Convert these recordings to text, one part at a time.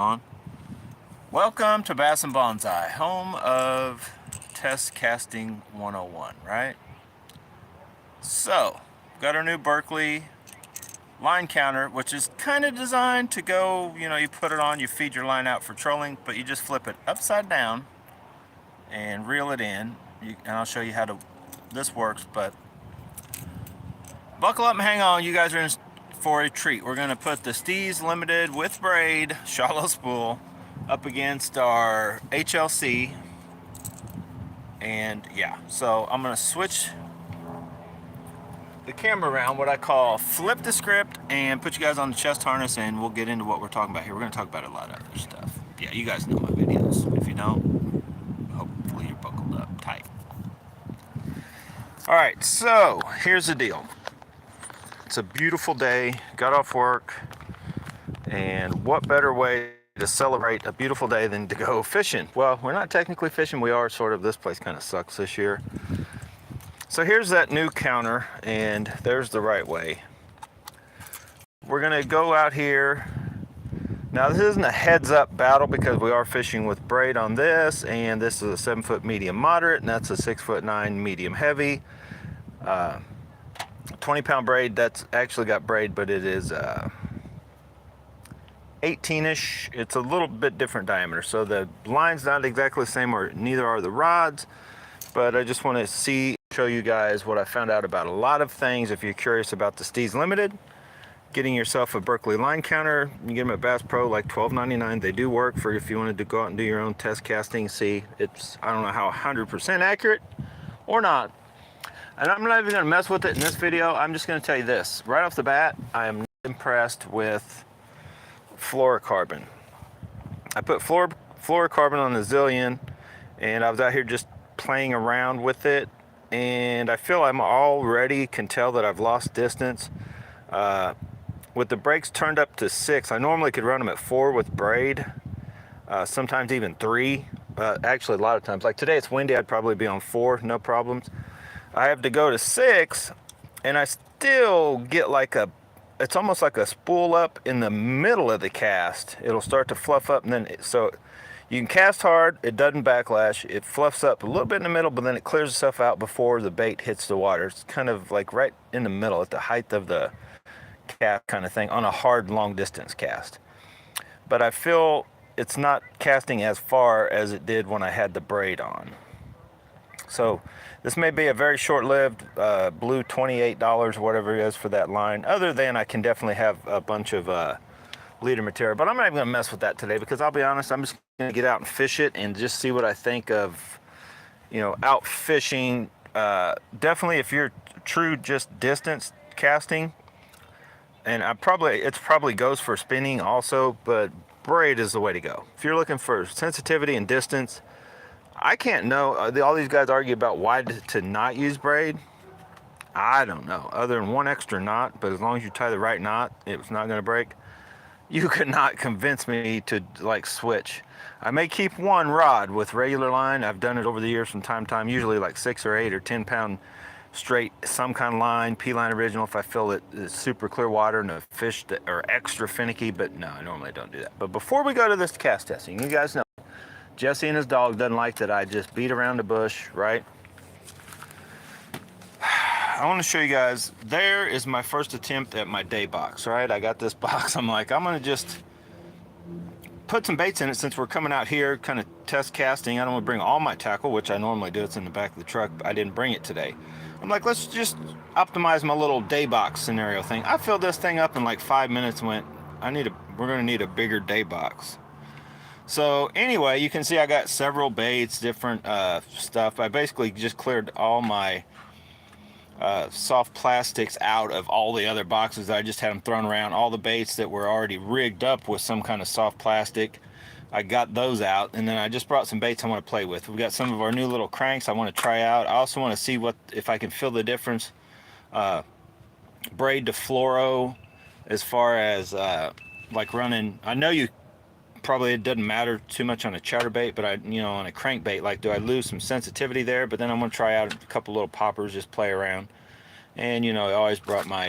On. Welcome to Bass and Bonsai, home of test casting 101, right? So, got our new Berkeley line counter, which is kind of designed to go, you put it on, you feed your line out for trolling, but you just flip it upside down and reel it in. And I'll show you how this works, but buckle up and hang on, you guys are in for a treat. We're going to put the STEEZ Limited with braid, shallow spool, up against our HLC. And yeah, so I'm going to switch the camera around, what I call flip the script, and put you guys on the chest harness, and we'll get into what we're talking about here. We're going to talk about a lot of other stuff. Yeah, you guys know my videos. If you don't, hopefully you're buckled up tight. All right, so here's the deal. It's a beautiful day, got off work, and what better way to celebrate a beautiful day than to go fishing? Well, we're not technically fishing, we are sort of. This place kind of sucks this year. So here's that new counter, and there's the right way. We're gonna go out here. Now this isn't a heads up battle because we are fishing with braid on this, and this is a 7-foot medium moderate, and that's a 6'9" medium heavy. 20-pound braid. That's actually got braid, but it is 18-ish. It's a little bit different diameter, so the line's not exactly the same, or neither are the rods. But I just want to show you guys what I found out about a lot of things. If you're curious about the STEEZ Limited, getting yourself a Berkeley line counter, you get them at Bass Pro, like $12.99. They do work for if you wanted to go out and do your own test casting. See, it's, I don't know how 100% accurate or not. And I'm not even going to mess with it in this video. I'm just going to tell you this. Right off the bat, I am not impressed with fluorocarbon. I put fluorocarbon on the Zillion, and I was out here just playing around with it, and I feel I'm already can tell that I've lost distance. With the brakes turned up to 6, I normally could run them at 4 with braid, sometimes even 3. Actually, a lot of times, like today it's windy, I'd probably be on 4, no problems. I have to go to 6, and I still get like it's almost like a spool up in the middle of the cast. It'll start to fluff up, and then so you can cast hard, it doesn't backlash, it fluffs up a little bit in the middle, but then it clears itself out before the bait hits the water. It's kind of like right in the middle at the height of the cast kind of thing on a hard long distance cast. But I feel it's not casting as far as it did when I had the braid on. So this may be a very short-lived blue $28 or whatever it is for that line. Other than I can definitely have a bunch of leader material, but I'm not even gonna mess with that today because I'll be honest, I'm just gonna get out and fish it and just see what I think of, out fishing. Definitely if you're true just distance casting, and it probably goes for spinning also, but braid is the way to go. If you're looking for sensitivity and distance, I can't know. All these guys argue about why to not use braid. I don't know, other than one extra knot, but as long as you tie the right knot, it's not gonna break. You could not convince me to like switch. I may keep one rod with regular line. I've done it over the years from time to time, usually like 6 or 8 or 10 pound straight, some kind of line, P-line original if I feel it is super clear water and the fish that are extra finicky, but no, I normally don't do that. But before we go to this cast testing, you guys know, Jesse and his dog doesn't like that I just beat around the bush, right? I want to show you guys, there is my first attempt at my day box, right? I got this box, I'm like, I'm going to just put some baits in it since we're coming out here, kind of test casting. I don't want to bring all my tackle, which I normally do. It's in the back of the truck, but I didn't bring it today. I'm like, let's just optimize my little day box scenario thing. I filled this thing up in like 5 minutes and went, we're going to need a bigger day box. So anyway, you can see I got several baits, different stuff. I basically just cleared all my soft plastics out of all the other boxes. I just had them thrown around. All the baits that were already rigged up with some kind of soft plastic, I got those out, and then I just brought some baits I want to play with. We've got some of our new little cranks I want to try out. I also want to see if I can feel the difference braid to fluoro as far as like running. I know probably it doesn't matter too much on a chatterbait, but on a crankbait, like, do I lose some sensitivity there? But then I'm going to try out a couple little poppers, just play around. And I always brought my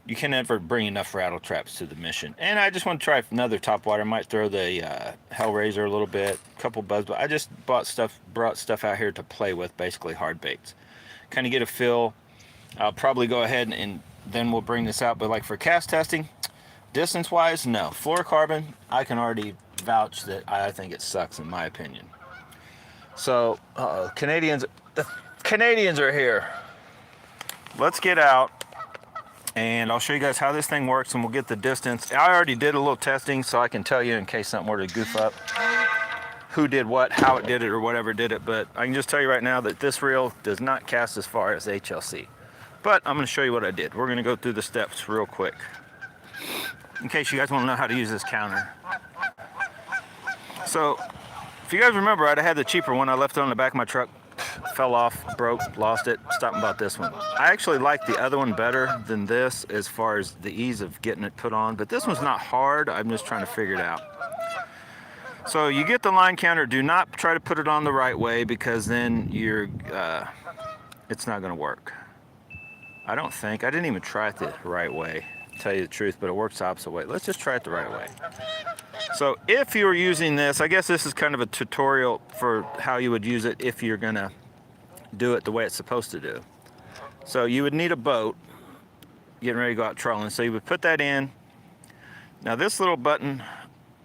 you can never bring enough rattle traps to the mission. And I just want to try another top water. I might throw the Hellraiser a little bit, a couple buzzes. I just brought stuff out here to play with, basically hard baits. Kind of get a feel. I'll probably go ahead and then we'll bring this out. But like for cast testing, distance wise, no. Fluorocarbon, I can already vouch that I think it sucks in my opinion. So the Canadians are here. Let's get out and I'll show you guys how this thing works and we'll get the distance. I already did a little testing so I can tell you in case something were to goof up who did what, how it did it, or whatever did it. But I can just tell you right now that this reel does not cast as far as HLC. But I'm going to show you what I did. We're going to go through the steps real quick in case you guys want to know how to use this counter. So if you guys remember, right, I had the cheaper one. I left it on the back of my truck, fell off, broke, lost it. Stopping about this one. I actually like the other one better than this as far as the ease of getting it put on, but this one's not hard. I'm just trying to figure it out. So you get the line counter. Do not try to put it on the right way because then it's not going to work. I don't think. I didn't even try it the right way, to tell you the truth, but it works the opposite way. Let's just try it the right way. So if you're using this, I guess this is kind of a tutorial for how you would use it if you're going to do it the way it's supposed to do. So you would need a boat getting ready to go out trolling. So you would put that in. Now this little button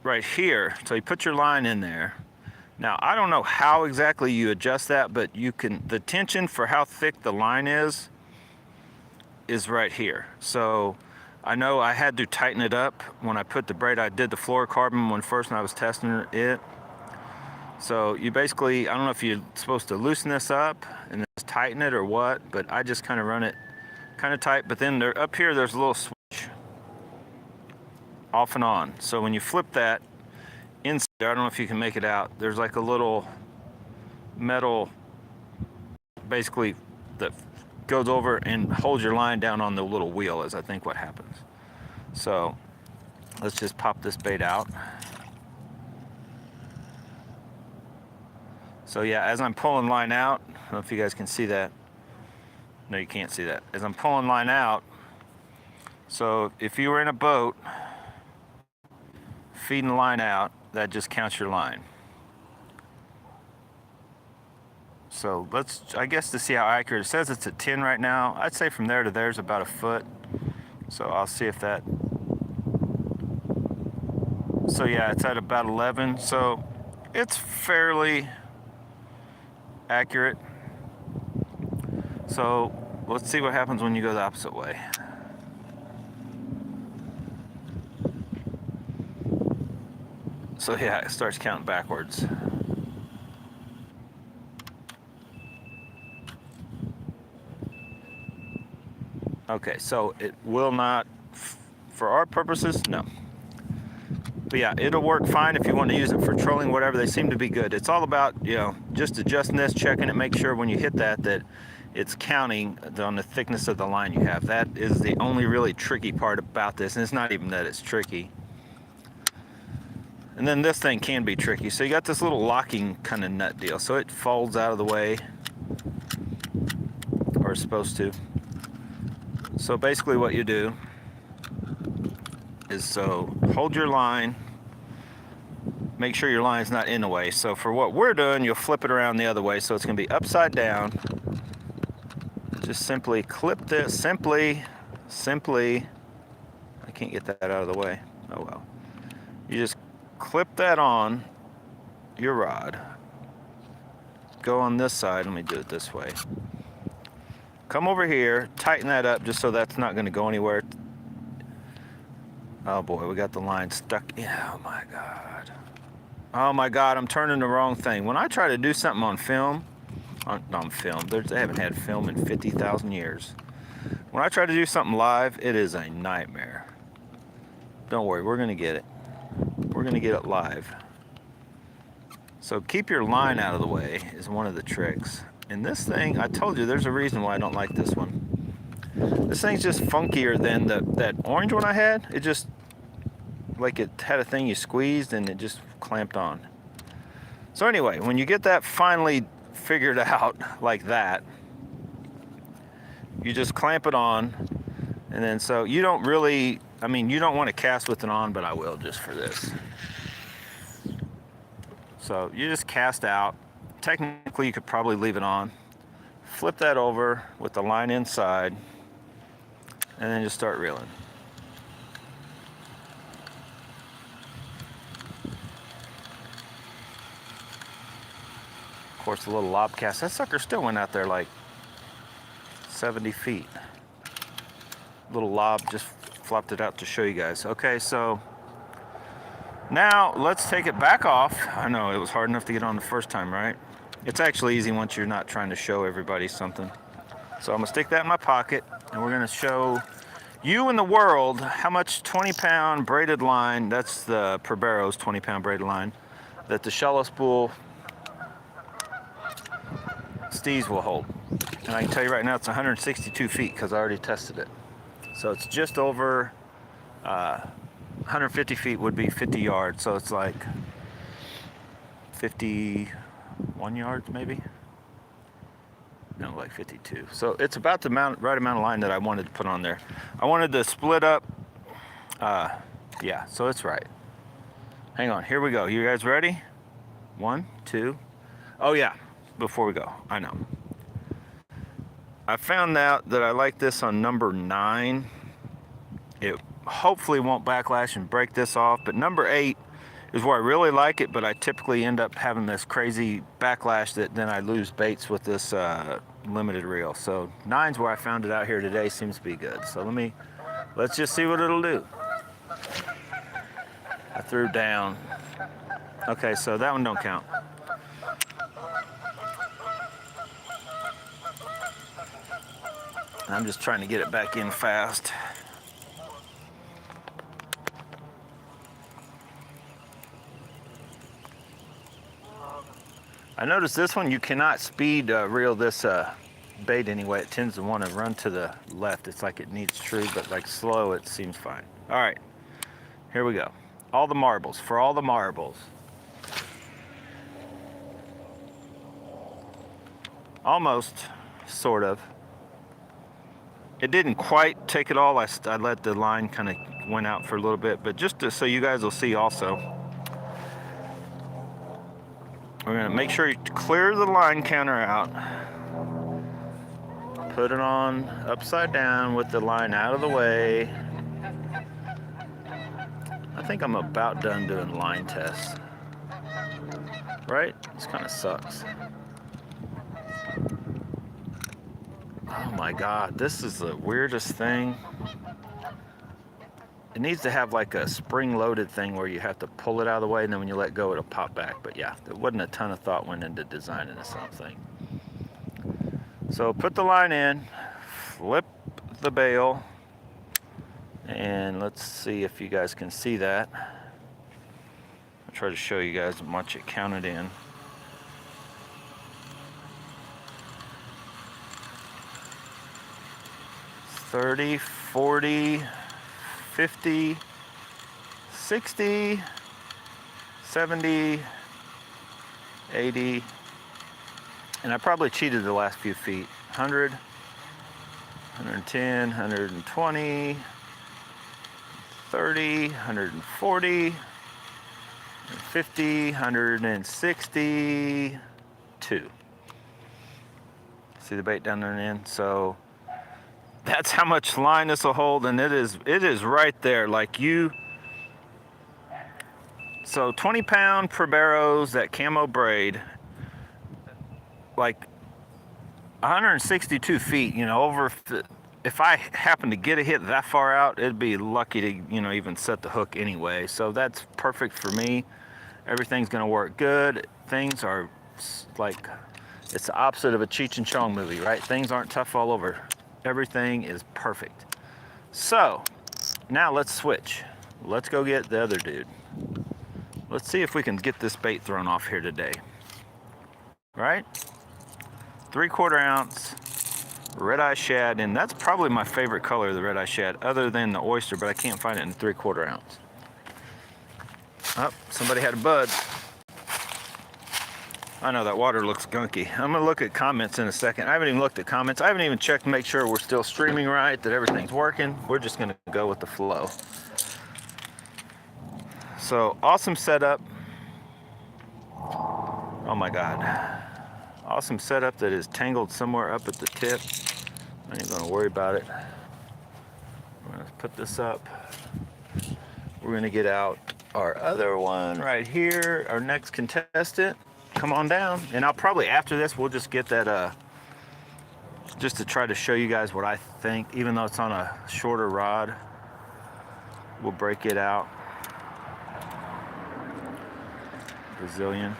right here, so you put your line in there. Now I don't know how exactly you adjust that, but you can, the tension for how thick the line is right here. So I know I had to tighten it up when I put the braid. I did the fluorocarbon one first when I was testing it. So you basically, I don't know if you're supposed to loosen this up and then just tighten it or what, but I just kind of run it kind of tight. But then there, up here there's a little switch off and on. So when you flip that inside, I don't know if you can make it out, there's like a little metal basically that goes over and holds your line down on the little wheel is I think what happens. So let's just pop this bait out. So yeah, as I'm pulling line out, I don't know if you guys can see that. No, you can't see that. As I'm pulling line out, so if you were in a boat feeding the line out, that just counts your line. So let's, I guess to see how accurate, it says it's at 10 right now. I'd say from there to there is about a foot. So I'll see if that, so yeah, it's at about 11. So it's fairly accurate. So let's see what happens when you go the opposite way. So yeah, it starts counting backwards. Okay, so it will not, for our purposes, no. But yeah, it'll work fine if you want to use it for trolling, whatever. They seem to be good. It's all about, you know, just adjusting this, checking it, make sure when you hit that it's counting on the thickness of the line you have. That is the only really tricky part about this, and it's not even that it's tricky. And then this thing can be tricky. So you got this little locking kind of nut deal. So it folds out of the way, or it's supposed to. So basically what you do is, so hold your line, make sure your line's not in the way. So for what we're doing, you'll flip it around the other way. So it's gonna be upside down. Just simply clip this, simply, I can't get that out of the way. Oh well. You just clip that on your rod. Go on this side, let me do it this way. Come over here, tighten that up just so that's not going to go anywhere. Oh boy, we got the line stuck in. Oh my God. Oh my God, I'm turning the wrong thing. When I try to do something on film, they haven't had film in 50,000 years. When I try to do something live, it is a nightmare. Don't worry, we're going to get it. We're going to get it live. So keep your line out of the way is one of the tricks. And this thing, I told you, there's a reason why I don't like this one. This thing's just funkier than that orange one I had. It just, like it had a thing you squeezed and it just clamped on. So anyway, when you get that finally figured out like that, you just clamp it on. And then so you don't really, I mean, you don't want to cast with it on, but I will just for this. So you just cast out. Technically you could probably leave it on. Flip that over with the line inside, and then just start reeling. Of course, the little lob cast, that sucker still went out there like 70 feet. Little lob, just flopped it out to show you guys. Okay, so now let's take it back off. I know it was hard enough to get on the first time, right? It's actually easy once you're not trying to show everybody something. So I'm gonna stick that in my pocket, and we're gonna show you and the world how much 20-pound braided line, that's the Probero's 20-pound braided line, that the shallow spool STEEZ will hold. And I can tell you right now it's 162 feet because I already tested it. So it's just over 150 feet would be 50 yards. So it's like 51 yards maybe? No, like 52. So it's about the right amount of line that I wanted to put on there. I wanted to split up. Yeah, so it's right. Hang on, here we go. You guys ready? 1, 2. Oh yeah. Before we go, I know. I found out that I like this on number 9. It hopefully won't backlash and break this off, but number 8 is where I really like it, but I typically end up having this crazy backlash that then I lose baits with this limited reel. So 9's where I found it out here today, seems to be good. So let's just see what it'll do. I threw down. Okay, so that one don't count. I'm just trying to get it back in fast. I noticed this one, you cannot speed reel this bait anyway. It tends to want to run to the left. It's like it needs true, but like slow, it seems fine. All right, here we go. All the marbles, for all the marbles. Almost, sort of. It didn't quite take it all. I let the line kind of went out for a little bit, but just so you guys will see also, we're gonna make sure you clear the line counter out. Put it on upside down with the line out of the way. I think I'm about done doing line tests. Right? This kind of sucks. Oh my God, this is the weirdest thing. It needs to have like a spring-loaded thing where you have to pull it out of the way, and then when you let go, it'll pop back. But yeah, there wasn't a ton of thought went into designing this whole thing. So put the line in, flip the bail, and let's see if you guys can see that. I'll try to show you guys how much it counted in. 30, 40, 50, 60, 70, 80, and I probably cheated the last few feet. 100, 110, 120, 30, 140, 150, 162. See the bait down there in? So that's how much line this will hold, and it is right there. Like so 20-pound Probero's, that camo braid, like 162 feet, you know, over. If I happen to get a hit that far out, it'd be lucky to, you know, even set the hook anyway. So that's perfect for me. Everything's gonna work good. Things are like, it's the opposite of a Cheech and Chong movie, right? Things aren't tough all over. Everything is perfect. So now let's switch. Let's go get the other dude. Let's see if we can get this bait thrown off here today. Right? 3/4 ounce red-eye shad, and that's probably my favorite color of the red-eye shad, other than the oyster, but I can't find it in 3/4 ounce. Oh, somebody had a bud. I know that water looks gunky. I'm gonna look at comments in a second. I haven't even looked at comments. I haven't even checked to make sure we're still streaming right, that everything's working. We're just gonna go with the flow. So awesome setup. Oh my God. Awesome setup that is tangled somewhere up at the tip. I ain't gonna worry about it. I'm gonna put this up. We're gonna get out our other one right here, our next contestant. Come on down. And I'll probably, after this, we'll just get that, just to try to show you guys what I think, even though it's on a shorter rod, we'll break it out. The Zillion.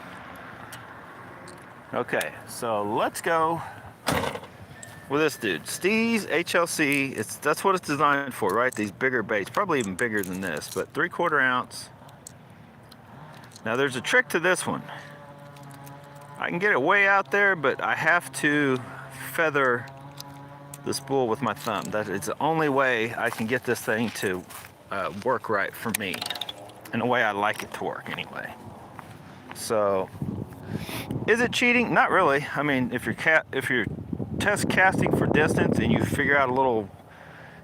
Okay, so let's go with this dude. STEEZ HLC, that's what it's designed for, right? These bigger baits, probably even bigger than this, but 3/4 ounce. Now there's a trick to this one. I can get it way out there, but I have to feather the spool with my thumb. That is the only way I can get this thing to work right for me, in the way I like it to work anyway. So, is it cheating? Not really. I mean, if you're test casting for distance and you figure out a little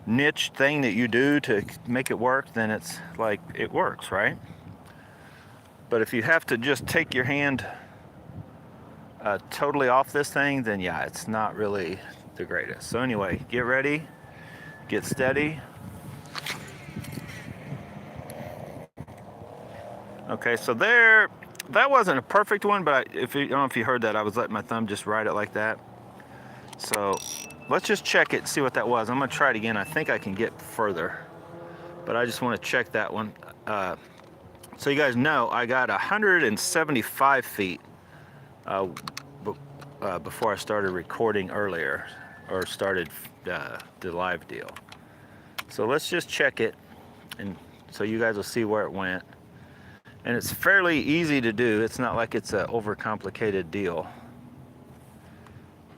niche thing that you do to make it work, then it's like, it works, right? But if you have to just take your hand totally off this thing, then yeah, it's not really the greatest. So anyway, get ready, get steady. Okay, so there, that wasn't a perfect one, but I don't know if you heard that, I was letting my thumb just ride it like that. So let's just check it, see what that was. I'm gonna try it again. I think I can get further, but I just want to check that one. So you guys know I got 175 feet before I started recording earlier, or started the live deal. So let's just check it, and so you guys will see where it went. And it's fairly easy to do. It's not like it's an overcomplicated deal.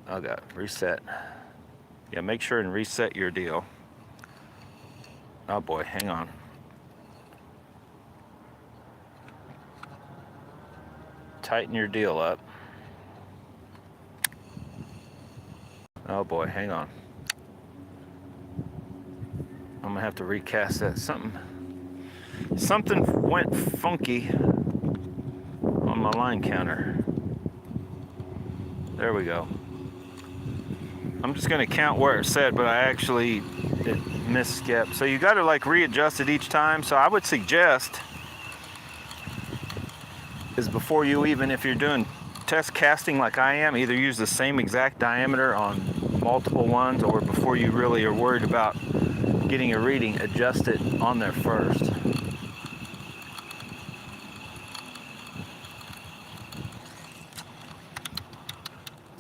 Oh God, reset. Yeah, make sure and reset your deal. Oh boy, hang on. Tighten your deal up. Oh boy, hang on. I'm gonna have to recast that. Something went funky on my line counter. There we go. I'm just gonna count where it said, but it misskipped. So you gotta like readjust it each time. So I would suggest is before you even, if you're doing test casting like I am, either use the same exact diameter on multiple ones, or before you really are worried about getting a reading, adjust it on there first.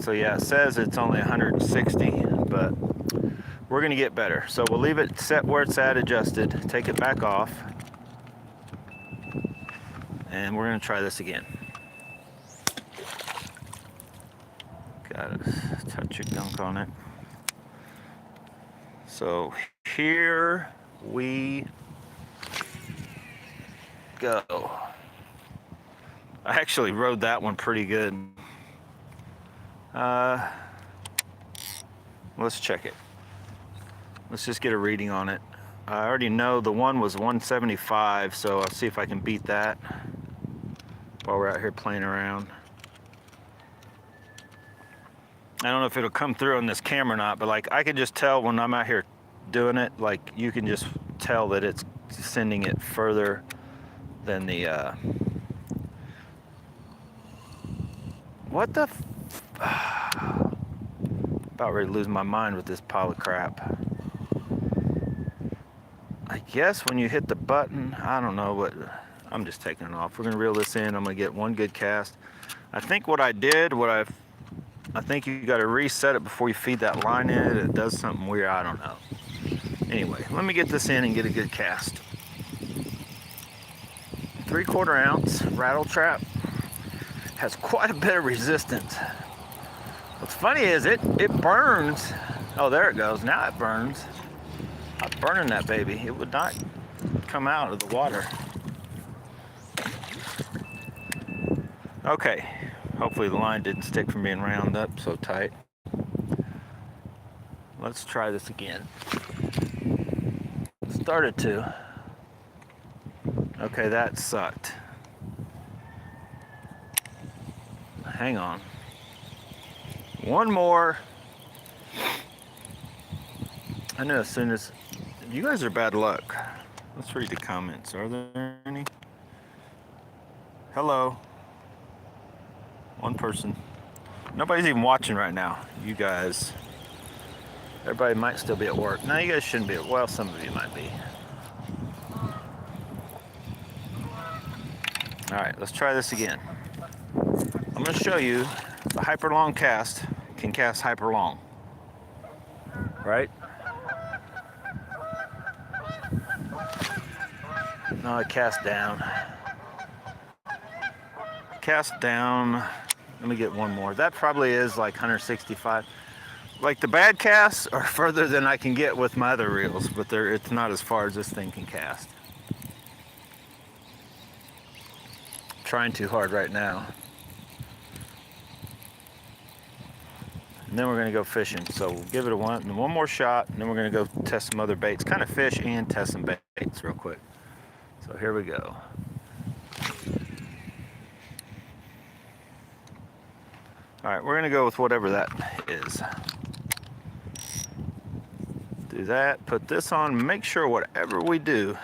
So yeah, it says it's only 160, but we're gonna get better. So we'll leave it set where it's at, adjusted, take it back off, and we're gonna try this again. Gotta touch a gunk on it. So here we go. I actually rode that one pretty good. Let's check it. Let's just get a reading on it. I already know the one was 175, so I'll see if I can beat that while we're out here playing around. I don't know if it'll come through on this camera or not, but like I can just tell when I'm out here doing it, like you can just tell that it's sending it further than the what the about ready to lose my mind with this pile of crap. I guess when you hit the button, I don't know what, I'm just taking it off. We're gonna reel this in. I'm gonna get one good cast. I think what I did, I think you got to reset it before you feed that line in. It does something weird. I don't know. Anyway, let me get this in and get a good cast. 3/4 ounce rattle trap. Has quite a bit of resistance. What's funny is it burns. Oh, there it goes. Now it burns. I'm burning that baby. It would not come out of the water. Okay. Hopefully the line didn't stick from being round up so tight. Let's try this again. Started to. Okay, that sucked. Hang on. One more. I know as soon as... You guys are bad luck. Let's read the comments. Are there any? Hello. One person. Nobody's even watching right now. You guys. Everybody might still be at work. No, you guys shouldn't be. Well, some of you might be. All right, let's try this again. I'm going to show you the hyper long cast can cast hyper long. Right? No, I cast down. Cast down. Let me get one more. That probably is like 165. Like the bad casts are further than I can get with my other reels, but it's not as far as this thing can cast. I'm trying too hard right now. And then we're gonna go fishing. So we'll give it one more shot, and then we're gonna go test some other baits, kind of fish and test some baits real quick. So here we go. All right, we're gonna go with whatever that is. Do that, put this on, make sure whatever we do,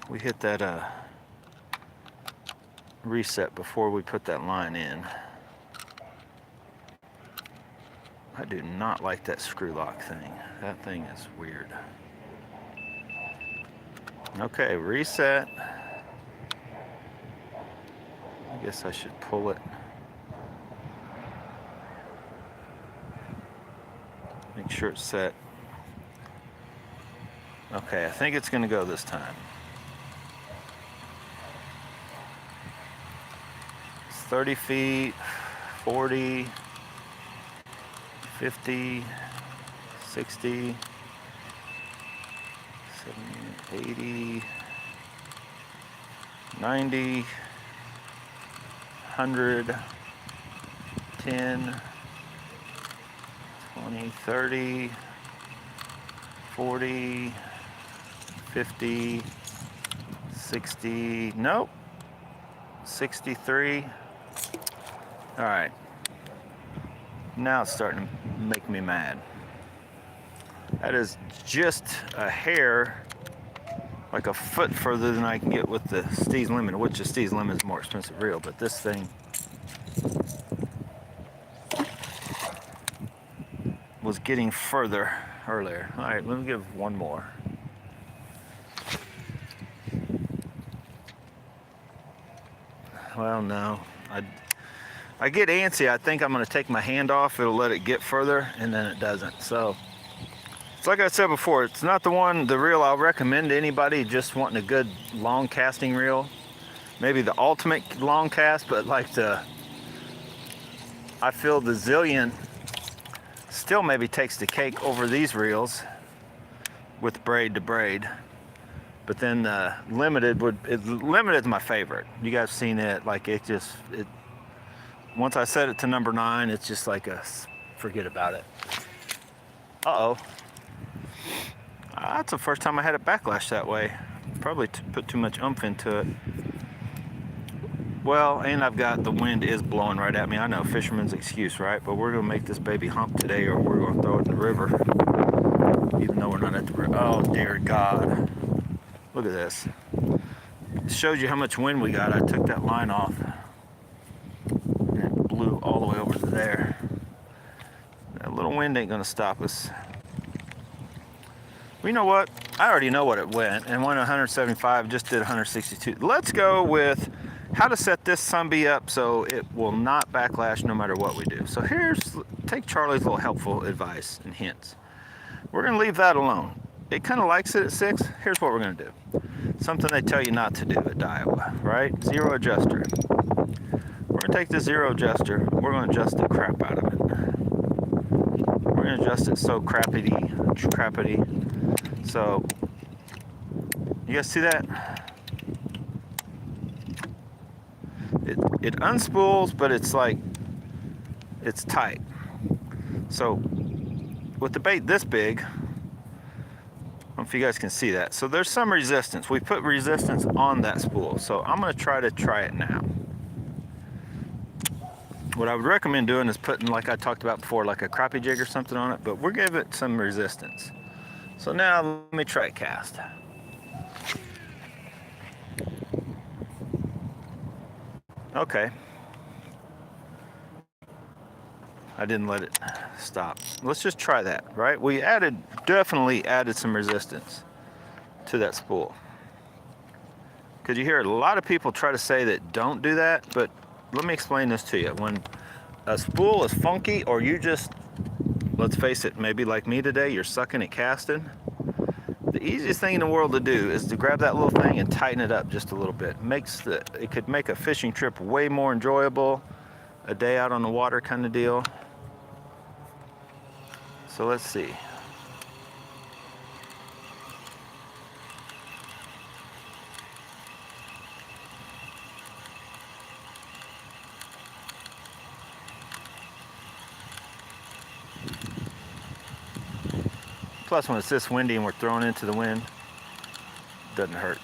we hit that reset before we put that line in. I do not like that screw lock thing. That thing is weird. Okay, reset. I guess I should pull it. Make sure it's set. Okay, I think it's gonna go this time. It's 30 feet, 40, 50, 60, 70, 80, 90, 100, 10, 20, 30, 40, 50, 60, nope, 63. All right, now it's starting to make me mad. That is just a hair, like a foot further than I can get with the STEEZ Limited, which the STEEZ Limited is a more expensive reel, but this thing was getting further earlier. All right, let me give one more. Well, no, I get antsy. I think I'm going to take my hand off. It'll let it get further, and then it doesn't. So it's like I said before, it's not the reel I'll recommend to anybody just wanting a good long casting reel. Maybe the ultimate long cast, but like I feel the Zillion still maybe takes the cake over these reels with braid to braid. But then the Limited's my favorite. You guys seen it, like once I set it to number 9, it's just like forget about it. Uh-oh. That's the first time I had it backlash that way. Probably put too much oomph into it. Well, and I've got, the wind is blowing right at me. I know, fisherman's excuse, right? But we're gonna make this baby hump today, or we're gonna throw it in the river. Even though we're not at the river. Oh, dear God. Look at this. It shows you how much wind we got. I took that line off, and it blew all the way over to there. That little wind ain't gonna stop us. Well, you know what? I already know what it went, and went 175, just did 162. Let's go with how to set this sunbee up so it will not backlash no matter what we do. So take Charlie's little helpful advice and hints. We're gonna leave that alone. It kind of likes it at 6. Here's what we're gonna do. Something they tell you not to do at Iowa, right? Zero adjuster. We're gonna take the zero adjuster, we're gonna adjust the crap out of it. We're gonna adjust it so crappity. So, you guys see that? it unspools, but it's like, it's tight. So with the bait this big, I don't know if you guys can see that. So there's some resistance. We put resistance on that spool. So I'm gonna try it now. What I would recommend doing is putting, like I talked about before, like a crappie jig or something on it, but we'll give it some resistance. So now let me try cast. Okay. I didn't let it stop. Let's just try that, right? We definitely added some resistance to that spool. Because you hear a lot of people try to say that don't do that, but let me explain this to you. When a spool is funky, or you just, let's face it, maybe like me today, you're sucking at casting, the easiest thing in the world to do is to grab that little thing and tighten it up just a little bit. It could make a fishing trip way more enjoyable, a day out on the water kind of deal. So let's see. Plus, when it's this windy and we're thrown into the wind, it doesn't hurt.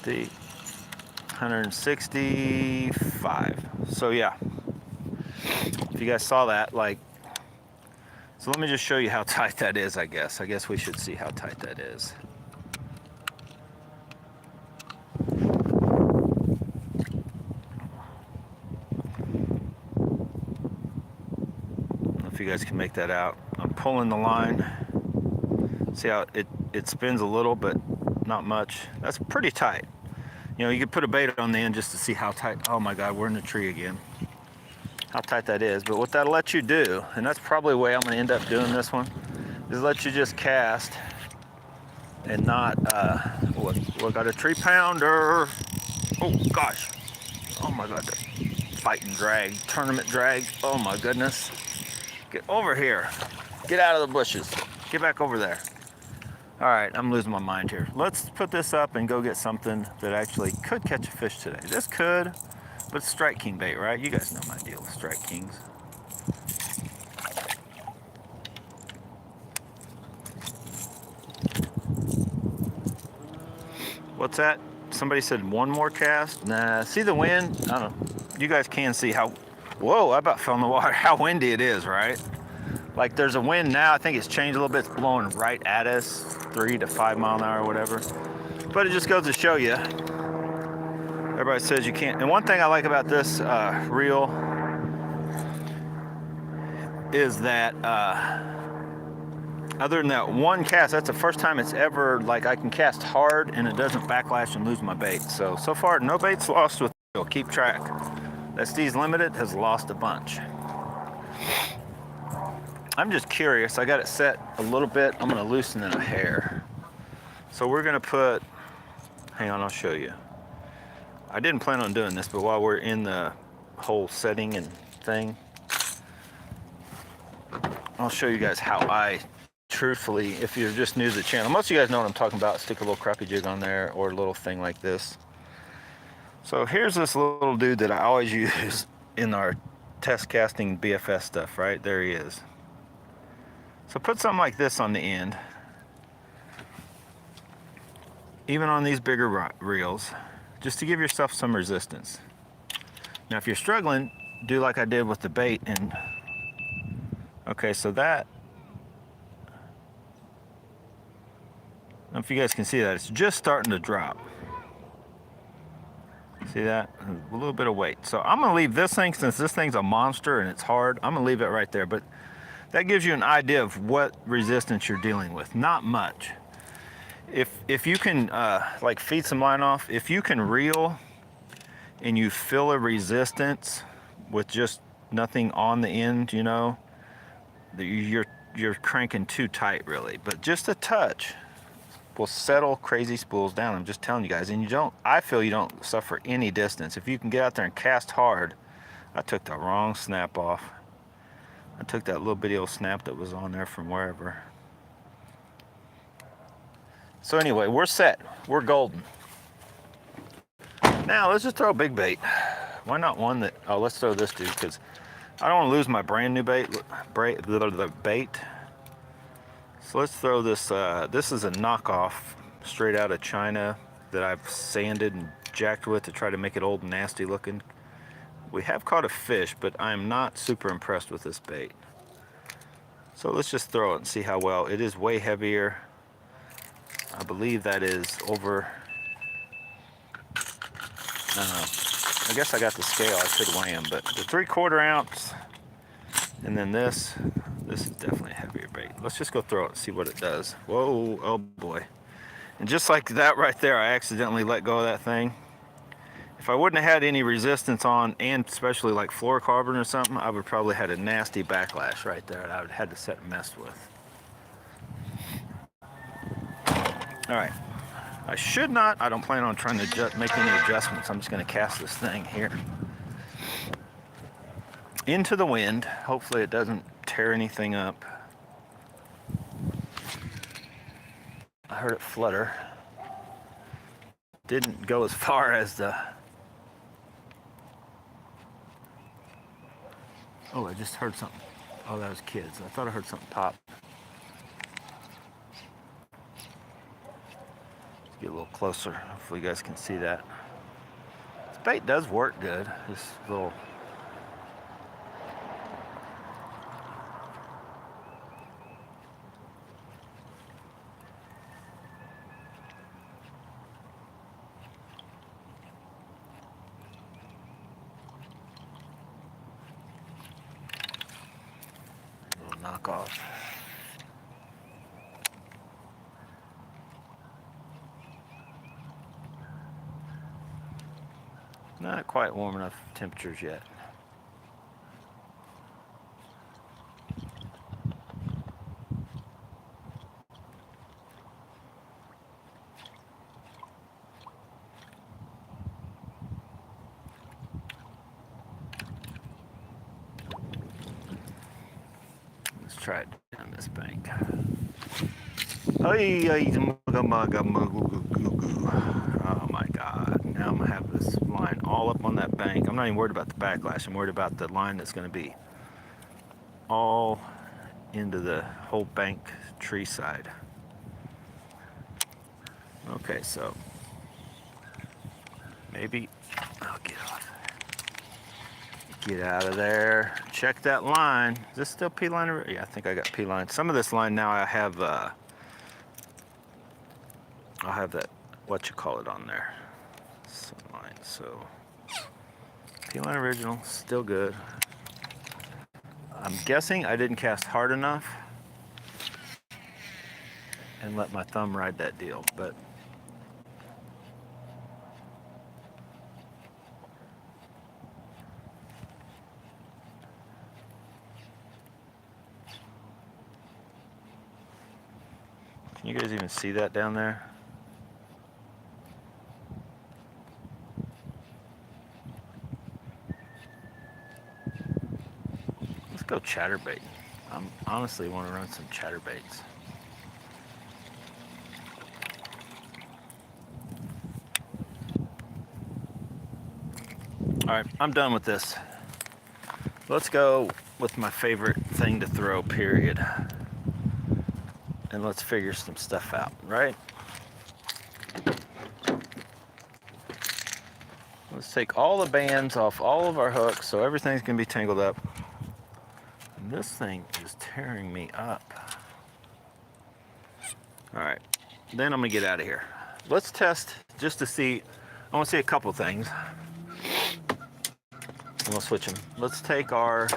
The 165. So yeah, if you guys saw that, like, so let me just show you how tight that is, I guess. I guess we should see how tight that is. If you guys can make that out. I'm pulling the line. See how it spins a little, but not much. That's pretty tight. You know, you could put a bait on the end just to see how tight. Oh my God, we're in the tree again. How tight that is. But what that'll let you do, and that's probably the way I'm gonna end up doing this one, is let you just cast and not, we got a 3-pounder. Oh gosh. Oh my God, the fighting drag, tournament drag. Oh my goodness. Get over here. Get out of the bushes. Get back over there. All right, I'm losing my mind here. Let's put this up and go get something that actually could catch a fish today. This could, but it's Strike King bait, right? You guys know my deal with Strike Kings. What's that? Somebody said one more cast? Nah, see the wind? I don't know. You guys can see how, whoa, I about fell in the water, how windy it is, right? Like there's a wind now, I think it's changed a little bit, it's blowing right at us, 3 to 5 mile an hour or whatever. But it just goes to show you, everybody says you can't, and one thing I like about this reel is that other than that one cast, that's the first time it's ever, like I can cast hard and it doesn't backlash and lose my bait. So far, no bait's lost with it. Keep track. That STEEZ Limited has lost a bunch. I'm just curious, I got it set a little bit. I'm gonna loosen it a hair. So we're gonna put, hang on, I'll show you. I didn't plan on doing this, but while we're in the whole setting and thing, I'll show you guys how I truthfully, if you're just new to the channel, most of you guys know what I'm talking about. Stick a little crappie jig on there or a little thing like this. So here's this little dude that I always use in our test casting BFS stuff, right? There he is. So put something like this on the end. Even on these bigger reels, just to give yourself some resistance. Now if you're struggling, do like I did with the bait and, okay, so that, I don't know if you guys can see that, it's just starting to drop. See that? A little bit of weight. So I'm gonna leave this thing, since this thing's a monster and it's hard, I'm gonna leave it right there. But that gives you an idea of what resistance you're dealing with. Not much. If you can like feed some line off, if you can reel and you feel a resistance with just nothing on the end, you know, you're cranking too tight really. But just a touch will settle crazy spools down. I'm just telling you guys, and I feel you don't suffer any distance. If you can get out there and cast hard. I took the wrong snap off. I took that little bitty old snap that was on there from wherever. So anyway, we're set. We're golden. Now let's just throw a big bait. Why not one that, oh, let's throw this dude, because I don't want to lose my brand new bait. So let's throw this. This is a knockoff straight out of China that I've sanded and jacked with to try to make it old and nasty looking. We have caught a fish, but I'm not super impressed with this bait. So let's just throw it and see how well. It is way heavier. I believe that is over, I guess I got the scale, I could weigh them, but the 3/4 ounce, and then this is definitely a heavier bait. Let's just go throw it and see what it does. Whoa, oh boy. And just like that right there, I accidentally let go of that thing. If I wouldn't have had any resistance on, and especially like fluorocarbon or something, I would probably had a nasty backlash right there that I would have had to sit and mess with. All right, I should not, I don't plan on trying to make any adjustments. I'm just gonna cast this thing here into the wind. Hopefully it doesn't tear anything up. I heard it flutter. Didn't go as far as the, oh, I just heard something. Oh, that was kids. I thought I heard something pop. Let's get a little closer. Hopefully you guys can see that. This bait does work good. This little, knockoff. Not quite warm enough temperatures yet. Let's try it down this bank. Oh my God. Now I'm gonna have this line all up on that bank. I'm not even worried about the backlash. I'm worried about the line that's gonna be all into the whole bank tree side. Okay, so maybe I'll get off. Get out of there. Check that line. Is this still P line? Yeah, I think I got P line. Some of this line now I have I'll have that, what you call it, on there. Some line. So P line original, still good. I'm guessing I didn't cast hard enough and let my thumb ride that deal, but can you guys even see that down there? Let's go chatterbait. I honestly want to run some chatterbaits. All right, I'm done with this. Let's go with my favorite thing to throw, period. And let's figure some stuff out, right? Let's take all the bands off all of our hooks so everything's gonna be tangled up. And this thing is tearing me up. All right, then I'm gonna get out of here. Let's test just to see, I wanna see a couple things. And we'll switch them. Let's take our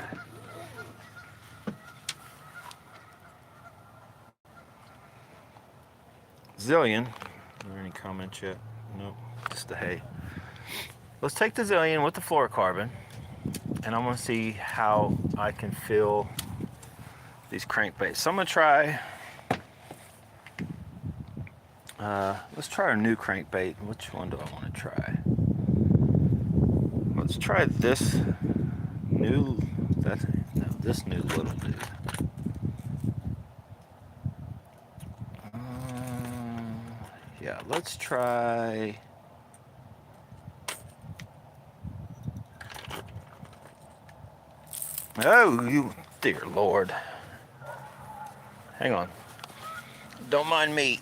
Zillion. Are there any comments yet? Nope, just the hay. Let's take the Zillion with the fluorocarbon, and I'm gonna see how I can fill these crankbaits. So I'm gonna try, let's try our new crankbait. Which one do I wanna try? Let's try this new, this new little dude. Yeah, let's try. Oh, you dear Lord. Hang on. Don't mind me.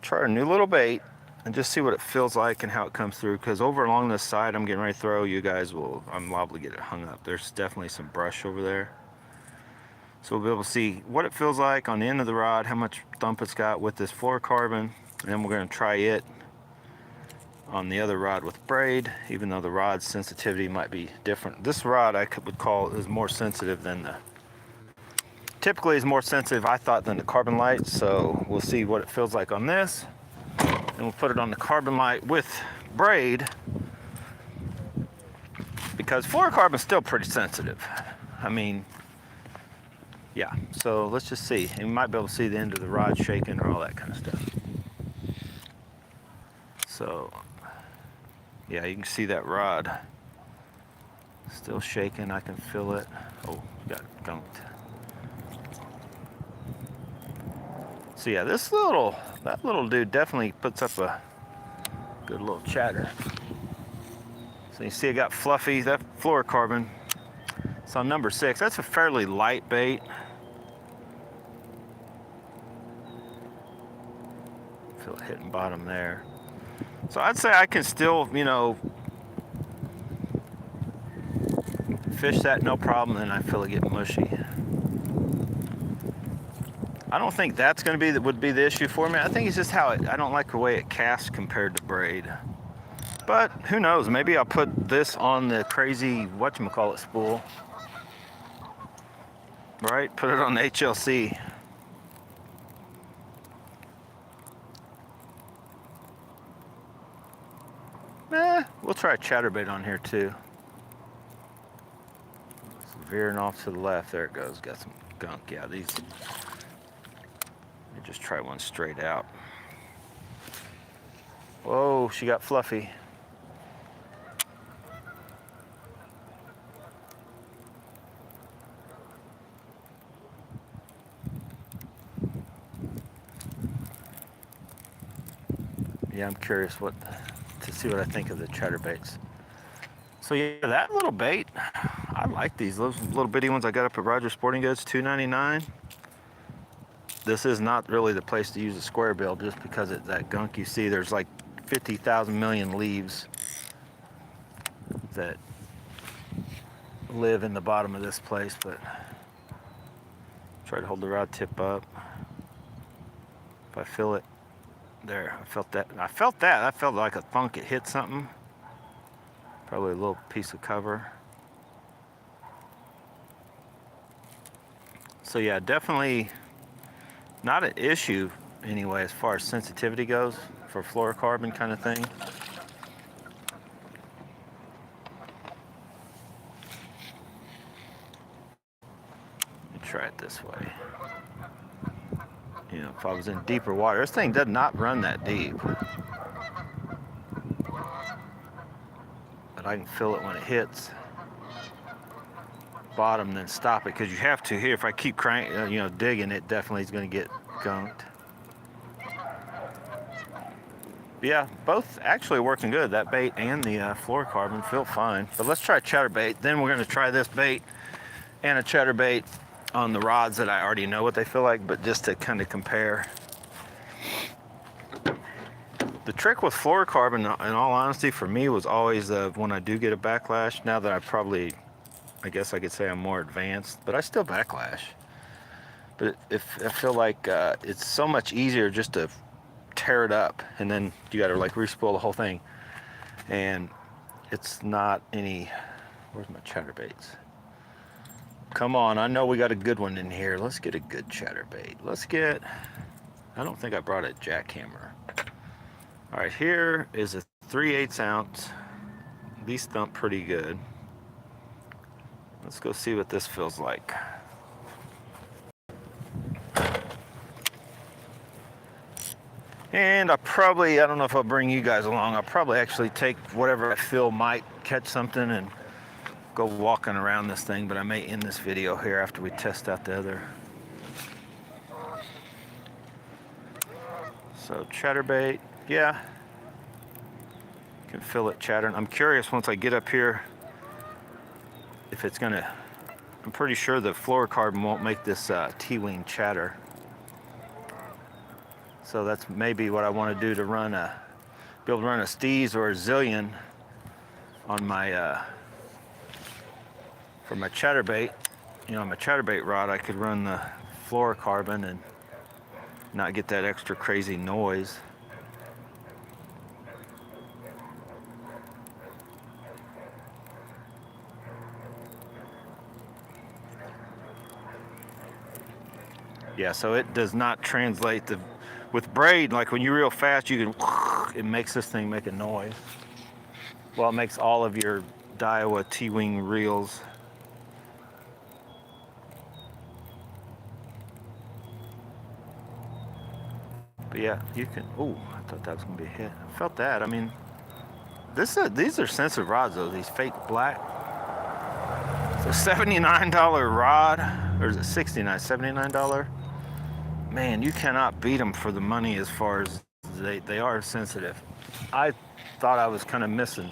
Try a new little bait and just see what it feels like and how it comes through, because over along this side I'm getting ready to throw, you guys will, I'm liable to get it hung up. There's definitely some brush over there. So we'll be able to see what it feels like on the end of the rod, how much thump it's got with this fluorocarbon, and then we're going to try it on the other rod with braid, even though the rod's sensitivity might be different. This rod I would call is more sensitive than the, typically is more sensitive, I thought, than the carbon light. So we'll see what it feels like on this, and we'll put it on the carbon light with braid, because fluorocarbon is still pretty sensitive. I mean, yeah, so let's just see. And you might be able to see the end of the rod shaking or all that kind of stuff. So, yeah, you can see that rod still shaking. I can feel it. Oh, got gunked. So yeah, that little dude definitely puts up a good little chatter. So you see I got Fluffy, that fluorocarbon. It's on number 6. That's a fairly light bait. Feel it hitting bottom there. So I'd say I can still, you know, fish that no problem, and I feel it get mushy. I don't think that's going to be would be the issue for me. I think it's just how I don't like the way it casts compared to braid. But who knows? Maybe I'll put this on the crazy whatchamacallit spool. Right? Put it on the HLC. We'll try a chatterbait on here too. It's veering off to the left. There it goes. Got some gunk. Yeah, these. Let me just try one straight out. Whoa, she got Fluffy. Yeah, I'm curious to see what I think of the chatterbaits. So yeah, that little bait, I like these little bitty ones I got up at Rogers Sporting Goods, $2.99. This is not really the place to use a square bill, just because it's that gunk you see. There's like 50,000 million leaves that live in the bottom of this place. But try to hold the rod tip up. If I feel it, there, I felt that. I felt like a thunk. It hit something. Probably a little piece of cover. So yeah, definitely not an issue anyway as far as sensitivity goes for fluorocarbon kind of thing. Let me try it this way. You know, if I was in deeper water, this thing does not run that deep. But I can feel it when it hits bottom, then stop it, because you have to here. If I keep digging, it definitely is going to get gunked. But yeah, both actually working good. That bait and the fluorocarbon feel fine. But let's try chatterbait. Then we're going to try this bait and a chatterbait on the rods that I already know what they feel like, but just to kind of compare. The trick with fluorocarbon, in all honesty, for me was always when I do get a backlash. Now that I guess I could say I'm more advanced, but I still backlash. But I feel like it's so much easier just to tear it up, and then you got to like re-spool the whole thing. And it's not any. Where's my chatterbaits? Come on, I know we got a good one in here. Let's get a good chatterbait. I don't think I brought a jackhammer. All right, here is a 3/8 ounce. These thump pretty good. Let's go see what this feels like. And I don't know if I'll bring you guys along. I'll probably actually take whatever I feel might catch something and go walking around this thing, but I may end this video here after we test out the other So chatterbait, yeah, can feel it chattering. I'm curious once I get up here if it's gonna, I'm pretty sure the fluorocarbon won't make this T-wing chatter. So that's maybe what I want to do to run be able to run a STEEZ or a Zillion on my, for my chatterbait. You know, on my chatterbait rod, I could run the fluorocarbon and not get that extra crazy noise. Yeah, so it does not translate with braid, like when you reel fast, you can, it makes this thing make a noise. Well, it makes all of your Daiwa T-wing reels. But yeah, you can, oh, I thought that was gonna be a hit. I felt that, I mean, these are sensitive rods though, these fake black. So $79 rod, or is it $69, $79? Man, you cannot beat them for the money as far as they are sensitive. I thought I was kind of missing,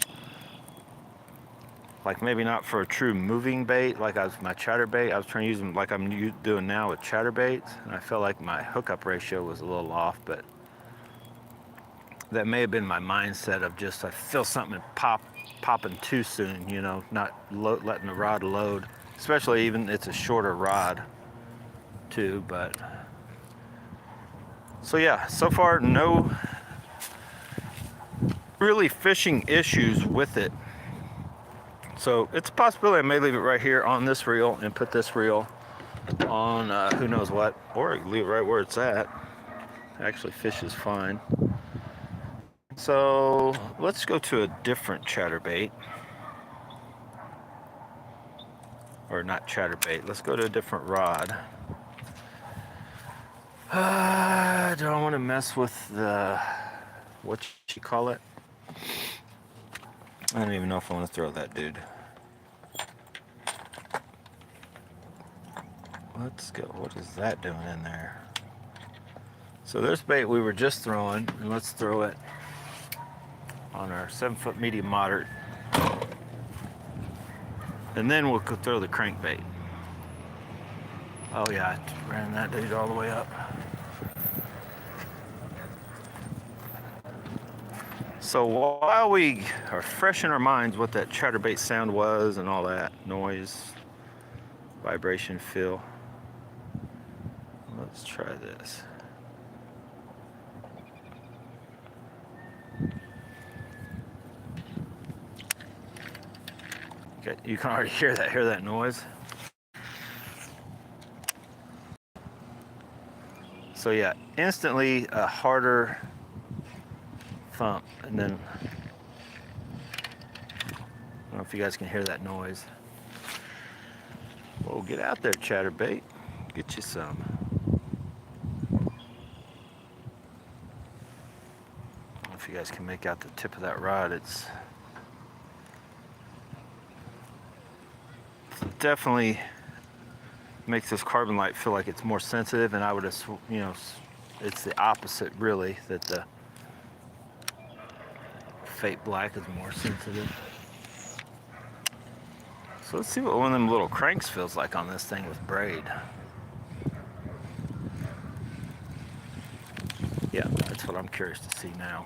like maybe not for a true moving bait, like my chatterbait. I was trying to use them like I'm doing now with chatterbaits, and I felt like my hookup ratio was a little off, but that may have been my mindset of just I feel something popping too soon, you know, not letting the rod load, especially even it's a shorter rod too. But so yeah, so far no really fishing issues with it. So it's a possibility I may leave it right here on this reel and put this reel on who knows what, or leave it right where it's at. Actually fishes fine. So let's go to a different chatterbait. Or not chatterbait, let's go to a different rod. Do I want to mess with the, what you call it? I don't even know if I want to throw that dude. Let's go, what is that doing in there? So there's bait we were just throwing, and let's throw it on our 7-foot medium moderate. And then we'll throw the crankbait. Oh yeah, I ran that dude all the way up. So while we are fresh in our minds what that chatterbait sound was and all that noise, vibration, feel, let's try this. Okay, you can already hear that noise. So yeah, instantly a harder thump, and then I don't know if you guys can hear that noise. Well, get out there, chatterbait, get you some. I don't know if you guys can make out the tip of that rod. It's definitely makes this carbon light feel like it's more sensitive, and I would have, you know, it's the opposite really, that the fake black is more sensitive. So let's see what one of them little cranks feels like on this thing with braid. Yeah, that's what I'm curious to see now.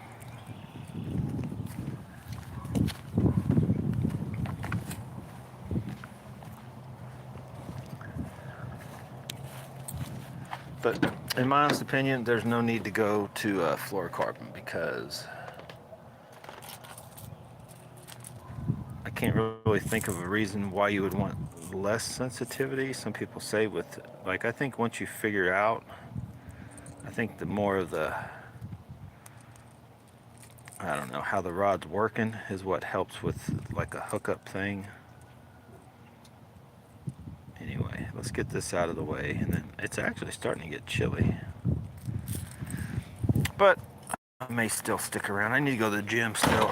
But in my honest opinion, there's no need to go to fluorocarbon, because I can't really think of a reason why you would want less sensitivity. Some people say with, like, I think once you figure out, I think the more of the, I don't know, how the rod's working is what helps with like a hookup thing. Anyway, let's get this out of the way, and then it's actually starting to get chilly. But I may still stick around. I need to go to the gym still.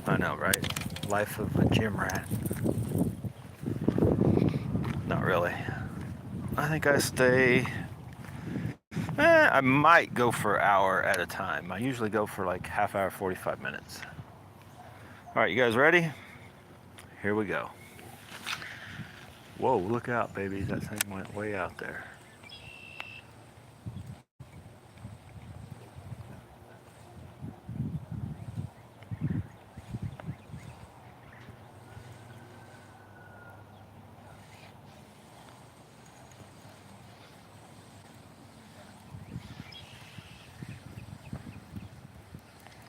I know, right? Life of a gym rat. Not really. I think I stay I might go for an hour at a time. I usually go for like half hour, 45 minutes. All right, you guys ready? Here we go. Whoa, look out, baby. That thing went way out there.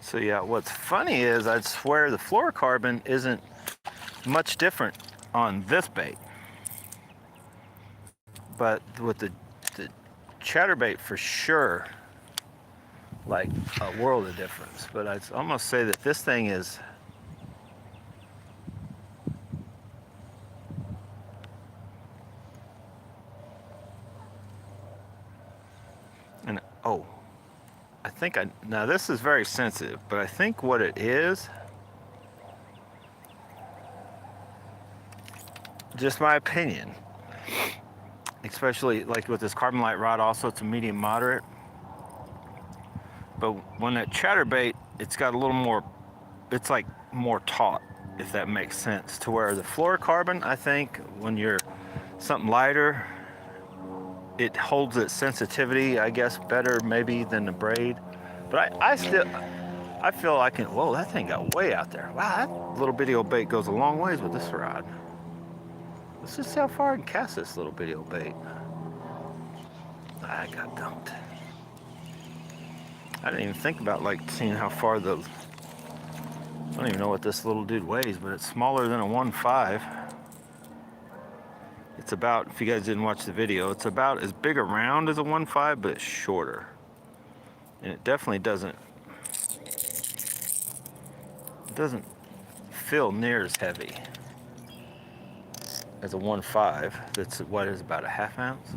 So yeah, what's funny is I'd swear the fluorocarbon isn't much different on this bait. But with the chatterbait for sure, like a world of difference. But I'd almost say that this thing is and oh, I think now this is very sensitive, but I think what it is, just my opinion, especially like with this carbon light rod, also it's a medium moderate. But when that chatterbait, it's got a little more, it's like more taut, if that makes sense. To where the fluorocarbon, I think, when you're something lighter, it holds its sensitivity, I guess, better maybe than the braid. But I feel I can, whoa, that thing got way out there. Wow, that little bitty old bait goes a long ways with this rod. Let's just see how far I can cast this little bitty old bait. I got dumped. I didn't even think about like seeing how far I don't even know what this little dude weighs, but it's smaller than a 1.5. It's about, if you guys didn't watch the video, it's about as big around as a 1.5, but it's shorter. And it definitely doesn't feel near as heavy as a 1.5. That's what is about a half ounce.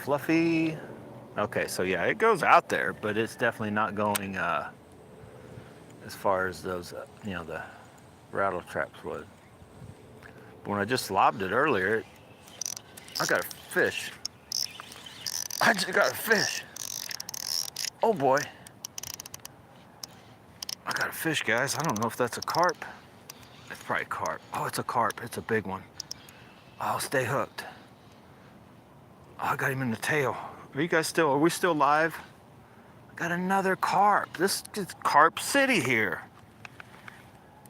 Fluffy. Okay, so yeah, it goes out there, but it's definitely not going as far as those, you know, the rattle traps would. But when I just lobbed it earlier, I got a fish. I just got a fish. Oh boy. I got a fish, guys. I don't know if that's a carp. It's probably a carp. Oh, it's a carp. It's a big one. Oh, stay hooked. Oh, I got him in the tail. Are we still live? I got another carp. This is Carp City here.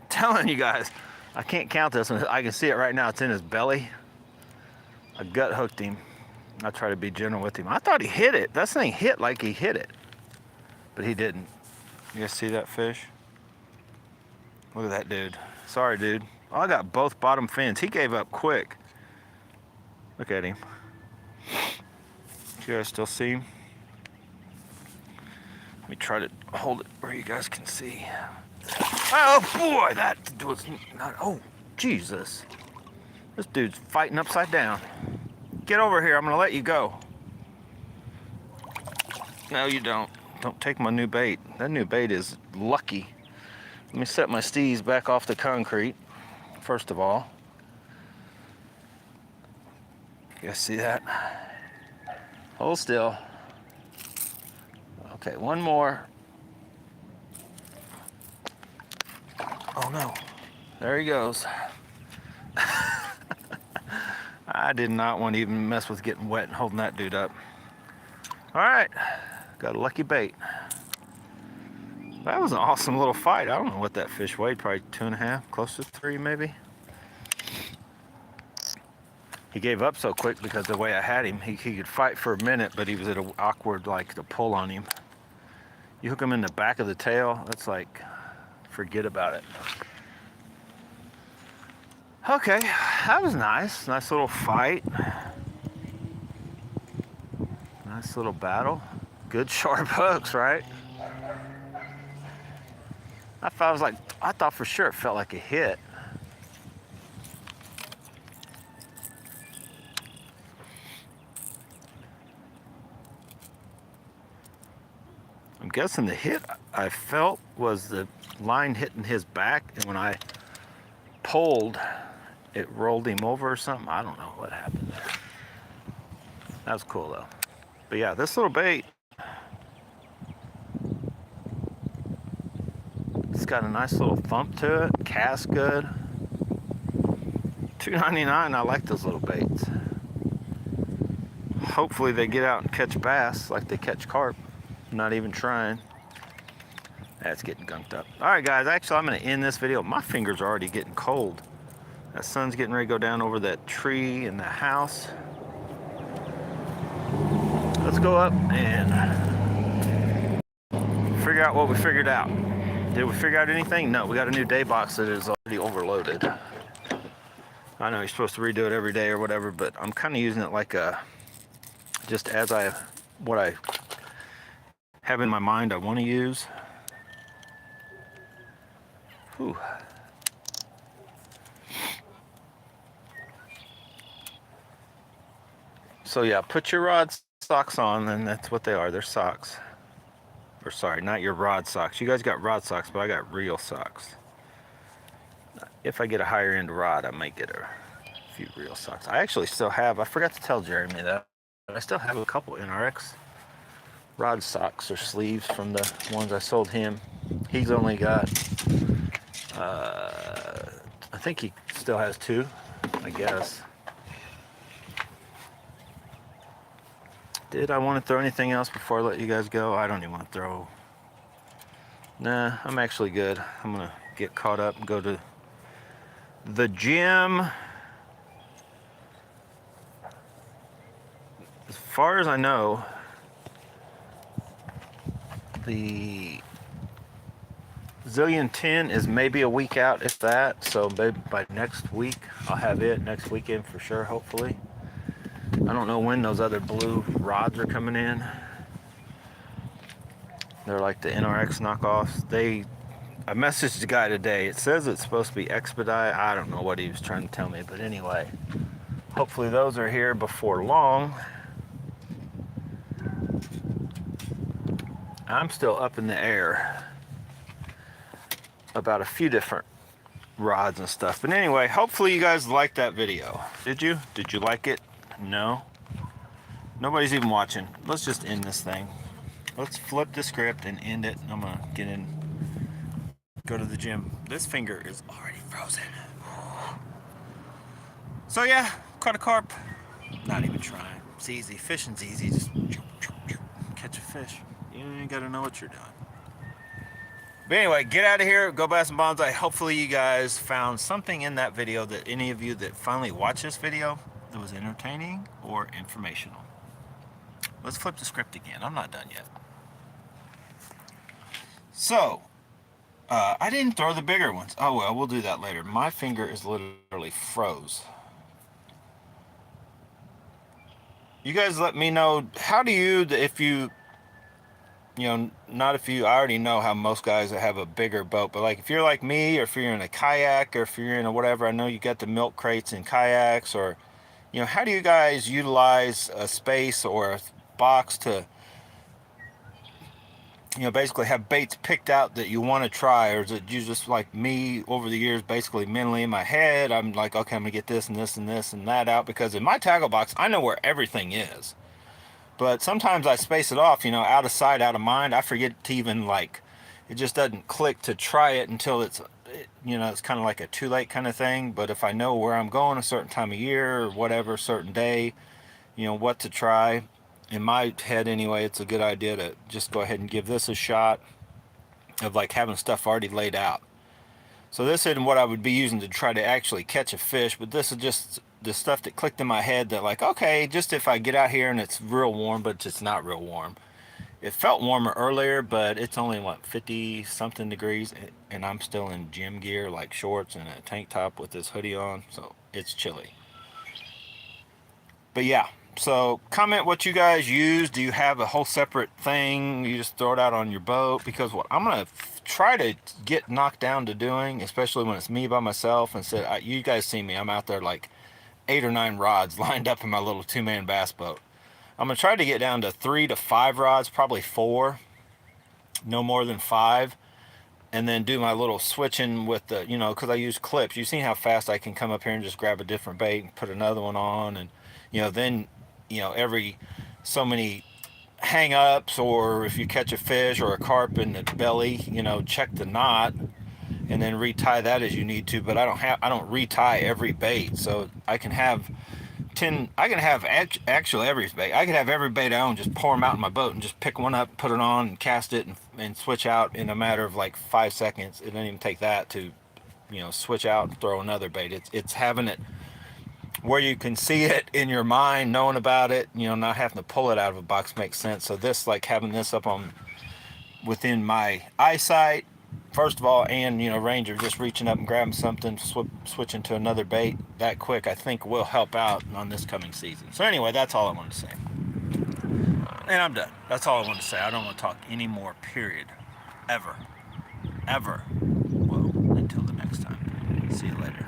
I'm telling you guys, I can't count this one. I can see it right now. It's in his belly. I gut hooked him. I try to be gentle with him. I thought he hit it. That thing hit like he hit it, but he didn't. You guys see that fish? Look at that dude. Sorry, dude. Oh, I got both bottom fins. He gave up quick. Look at him. You guys still see him? Let me try to hold it where you guys can see. Oh boy, that was not, oh Jesus. This dude's fighting upside down. Get over here, I'm gonna let you go. No, you don't. Don't take my new bait. That new bait is lucky. Let me set my STEEZ back off the concrete, first of all. You guys see that? Hold still. Okay, one more. Oh no, there he goes. I did not want to even mess with getting wet and holding that dude up. All right, got a lucky bait. That was an awesome little fight. I don't know what that fish weighed, probably 2.5, close to 3 maybe. He gave up so quick because the way I had him, he could fight for a minute, but he was at an awkward, like, to pull on him. You hook him in the back of the tail, that's like, forget about it. Okay, that was nice. Nice little fight. Nice little battle. Good sharp hooks, right? I thought for sure it felt like a hit. I'm guessing the hit I felt was the line hitting his back, and when I pulled, it rolled him over or something. I don't know what happened there. That was cool though. But yeah, this little bait, it's got a nice little thump to it. Cast good. $2.99. I like those little baits. Hopefully they get out and catch bass like they catch carp. Not even trying. That's getting gunked up. All right, guys. Actually, I'm going to end this video. My fingers are already getting cold. That sun's getting ready to go down over that tree in the house. Let's go up and figure out what we figured out. Did we figure out anything? No, we got a new day box that is already overloaded. I know you're supposed to redo it every day or whatever, but I'm kind of using it like a, just as what I have in my mind I want to use. Whew. So yeah, put your rod socks on, and that's what they are. They're socks. Or sorry, not your rod socks. You guys got rod socks, but I got real socks. If I get a higher end rod, I might get a few real socks. I actually still have, I forgot to tell Jeremy that, but I still have a couple NRX rod socks or sleeves from the ones I sold him. He's only got, I think he still has 2, I guess. Did I want to throw anything else before I let you guys go? I don't even want to throw. Nah, I'm actually good. I'm going to get caught up and go to the gym. As far as I know, the Zillion 10 is maybe a week out, if that. So maybe by next week, I'll have it next weekend for sure, hopefully. I don't know when those other blue rods are coming in. They're like the NRX knockoffs. I messaged the guy today. It says it's supposed to be expedite. I don't know what he was trying to tell me, but anyway, hopefully those are here before long. I'm still up in the air about a few different rods and stuff. But anyway, hopefully you guys liked that video. Did you? Did you like it? No? Nobody's even watching. Let's just end this thing. Let's flip the script and end it. I'm gonna get in, go to the gym. This finger is already frozen. So yeah, caught a carp. Not even trying. It's easy. Fishing's easy. Just catch a fish. You ain't gotta know what you're doing. But anyway, get out of here. Go Bass and Bonsai. Hopefully you guys found something in that video that any of you that finally watched this video that was entertaining or informational. Let's flip the script again. I'm not done yet. So, I didn't throw the bigger ones. Oh well, we'll do that later. My finger is literally froze. You guys let me know, how do you, if you know, not if you, I already know how most guys that have a bigger boat, but like if you're like me, or if you're in a kayak, or if you're in a whatever, I know you got the milk crates in kayaks, or, you know, how do you guys utilize a space or a box to, you know, basically have baits picked out that you want to try? Or is it you just like me over the years, basically mentally in my head, I'm like, okay, I'm gonna get this and this and this and that out, because in my tackle box, I know where everything is. But sometimes I space it off, you know, out of sight, out of mind. I forget to even, like, it just doesn't click to try it until it's, you know, it's kind of like a too late kind of thing. But if I know where I'm going a certain time of year or whatever, certain day, you know, what to try, in my head anyway, it's a good idea to just go ahead and give this a shot of like having stuff already laid out. So this isn't what I would be using to try to actually catch a fish, but this is just the stuff that clicked in my head that, like, okay, just if I get out here and it's real warm, but it's not real warm. It felt warmer earlier, but it's only, what, 50 something degrees, and I'm still in gym gear, like shorts and a tank top with this hoodie on, so it's chilly. But yeah, so comment what you guys use. Do you have a whole separate thing you just throw it out on your boat? Because what I'm gonna try to get knocked down to doing, especially when it's me by myself, and said, you guys see me, I'm out there like 8 or 9 rods lined up in my little 2-man bass boat. I'm gonna try to get down to 3 to 5 rods, probably 4, no more than 5, and then do my little switching with the, you know, because I use clips. You've seen how fast I can come up here and just grab a different bait and put another one on, and, you know, then, you know, every so many hang-ups, or if you catch a fish or a carp in the belly, you know, check the knot and then retie that as you need to. But I don't retie every bait, so I can have actually every bait. I could have every bait I own, just pour them out in my boat and just pick one up, put it on, and cast it, and switch out in a matter of like 5 seconds. It doesn't even take that to, you know, switch out and throw another bait. It's having it where you can see it in your mind, knowing about it, you know, not having to pull it out of a box makes sense. So this, like having this up on within my eyesight, first of all, and, you know, range of just reaching up and grabbing something, switching to another bait that quick, I think will help out on this coming season. So anyway, that's all I wanted to say. And I'm done. That's all I wanted to say. I don't want to talk anymore, period. Ever. Ever. Well, until the next time. See you later.